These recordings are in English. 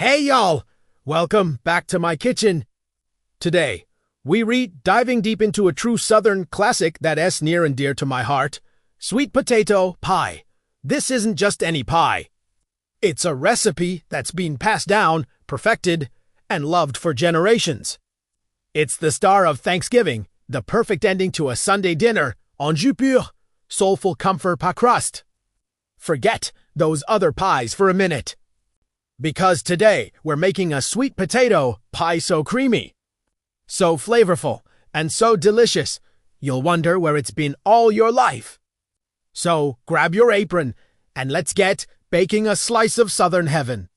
Hey y'all! Welcome back to my kitchen. Today, we read diving deep into a true Southern classic that's near and dear to my heart, sweet potato pie. This isn't just any pie. It's a recipe that's been passed down, perfected, and loved for generations. It's the star of Thanksgiving, the perfect ending to a Sunday dinner, en jus pur, soulful comfort par crust. Forget those other pies for a minute. Because today, we're making a sweet potato pie so creamy, so flavorful, and so delicious, you'll wonder where it's been all your life. So grab your apron, and let's get baking a slice of Southern heaven.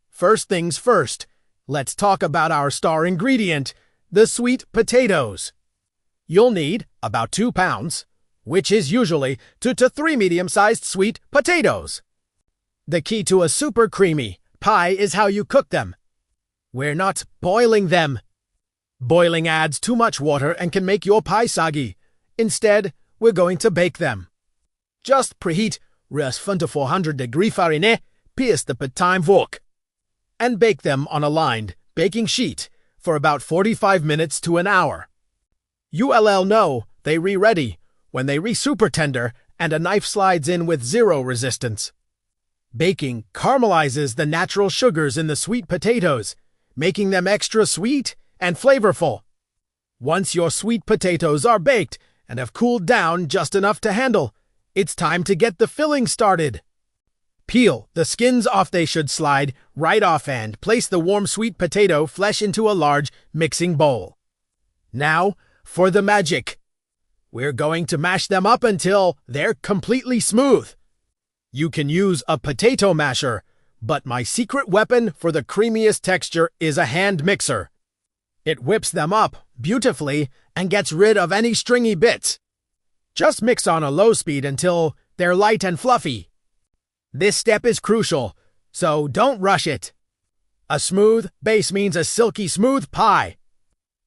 First things first, let's talk about our star ingredient, the sweet potatoes. You'll need about 2 pounds, which is usually 2 to 3 medium-sized sweet potatoes. The key to a super creamy pie is how you cook them. We're not boiling them. Boiling adds too much water and can make your pie soggy. Instead, we're going to bake them. Just preheat 400 degrees Fahrenheit, pierce the time wok, and bake them on a lined baking sheet for about 45 minutes to an hour. You'll know they re-ready when they re-super tender and a knife slides in with zero resistance. Baking caramelizes the natural sugars in the sweet potatoes, making them extra sweet and flavorful. Once your sweet potatoes are baked and have cooled down just enough to handle, it's time to get the filling started. Peel the skins off. They should slide right off, and place the warm sweet potato flesh into a large mixing bowl. Now, for the magic. We're going to mash them up until they're completely smooth. You can use a potato masher, but my secret weapon for the creamiest texture is a hand mixer. It whips them up beautifully and gets rid of any stringy bits. Just mix on a low speed until they're light and fluffy. This step is crucial, so don't rush it. A smooth base means a silky smooth pie.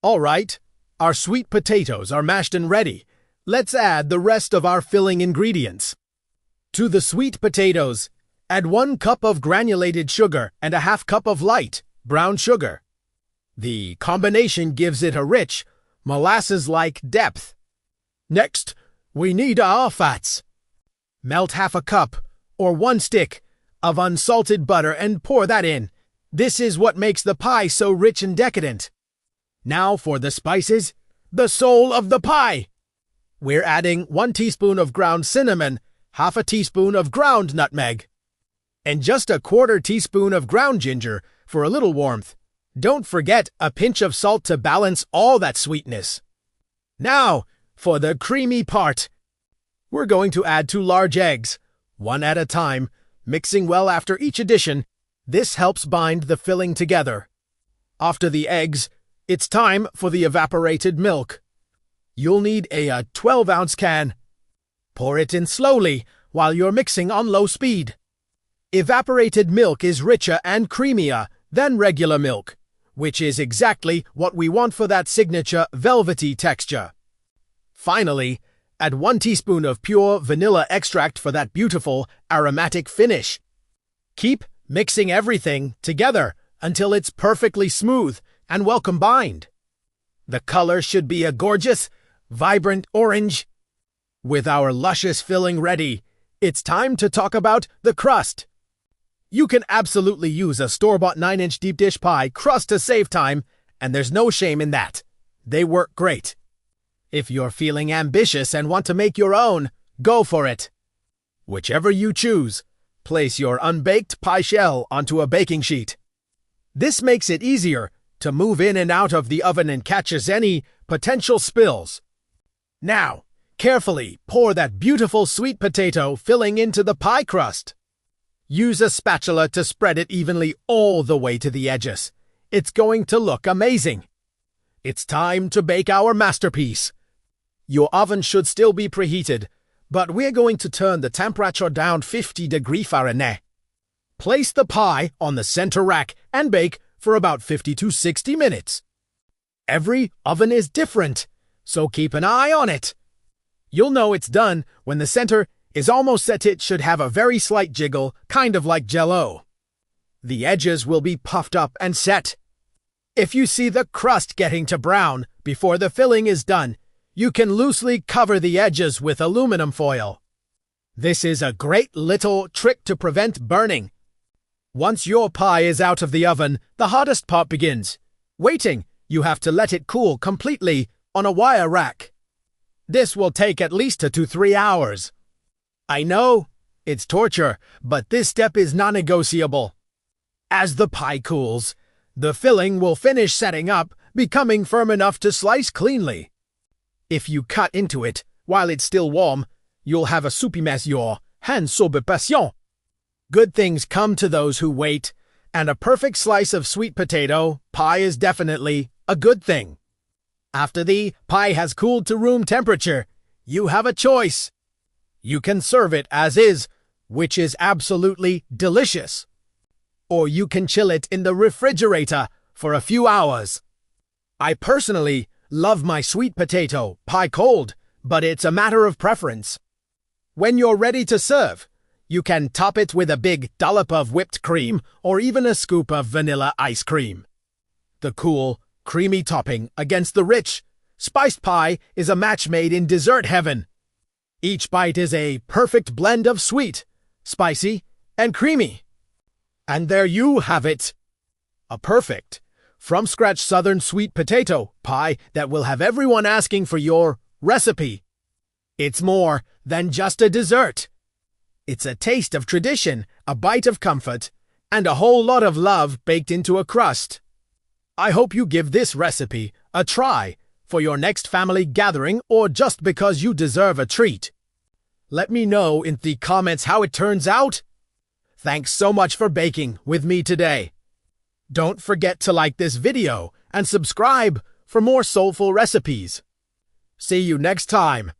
All right, our sweet potatoes are mashed and ready. Let's add the rest of our filling ingredients. To the sweet potatoes, add 1 cup of granulated sugar and a half cup of light brown sugar. The combination gives it a rich, molasses-like depth. Next, we need our fats. Melt half a cup, or 1 stick, of unsalted butter and pour that in. This is what makes the pie so rich and decadent. Now for the spices, the soul of the pie. We're adding 1 teaspoon of ground cinnamon, half a teaspoon of ground nutmeg, and just a 1/4 teaspoon of ground ginger for a little warmth. Don't forget a pinch of salt to balance all that sweetness. Now, for the creamy part. We're going to add 2 large eggs, 1 at a time, mixing well after each addition. This helps bind the filling together. After the eggs, it's time for the evaporated milk. You'll need a 12-ounce can. Pour it in slowly while you're mixing on low speed. Evaporated milk is richer and creamier than regular milk, which is exactly what we want for that signature velvety texture. Finally, add 1 teaspoon of pure vanilla extract for that beautiful aromatic finish. Keep mixing everything together until it's perfectly smooth and well combined. The color should be a gorgeous, vibrant orange. With our luscious filling ready, it's time to talk about the crust. You can absolutely use a store-bought 9-inch deep dish pie crust to save time, and there's no shame in that. They work great. If you're feeling ambitious and want to make your own, go for it. Whichever you choose, place your unbaked pie shell onto a baking sheet. This makes it easier to move in and out of the oven and catches any potential spills. Now, carefully pour that beautiful sweet potato filling into the pie crust. Use a spatula to spread it evenly all the way to the edges. It's going to look amazing. It's time to bake our masterpiece. Your oven should still be preheated, but we're going to turn the temperature down 50 degrees Fahrenheit. Place the pie on the center rack and bake for about 50 to 60 minutes. Every oven is different, so keep an eye on it. You'll know it's done when the center is almost set. It should have a very slight jiggle, kind of like Jell-O. The edges will be puffed up and set. If you see the crust getting to brown before the filling is done, you can loosely cover the edges with aluminum foil. This is a great little trick to prevent burning. Once your pie is out of the oven, the hardest part begins. Waiting, you have to let it cool completely on a wire rack. This will take at least 2 to 3 hours. I know, it's torture, but this step is non-negotiable. As the pie cools, the filling will finish setting up, becoming firm enough to slice cleanly. If you cut into it while it's still warm, you'll have a soupy mess. Your hands sob passion. Good things come to those who wait, and a perfect slice of sweet potato pie is definitely a good thing. After the pie has cooled to room temperature, you have a choice. You can serve it as is, which is absolutely delicious. Or you can chill it in the refrigerator for a few hours. I personally love my sweet potato pie cold, but it's a matter of preference. When you're ready to serve, you can top it with a big dollop of whipped cream or even a scoop of vanilla ice cream. The cool, creamy topping against the rich, spiced pie is a match made in dessert heaven. Each bite is a perfect blend of sweet, spicy, and creamy. And there you have it. A perfect, from-scratch Southern sweet potato pie that will have everyone asking for your recipe. It's more than just a dessert. It's a taste of tradition, a bite of comfort, and a whole lot of love baked into a crust. I hope you give this recipe a try for your next family gathering or just because you deserve a treat. Let me know in the comments how it turns out. Thanks so much for baking with me today. Don't forget to like this video and subscribe for more soulful recipes. See you next time.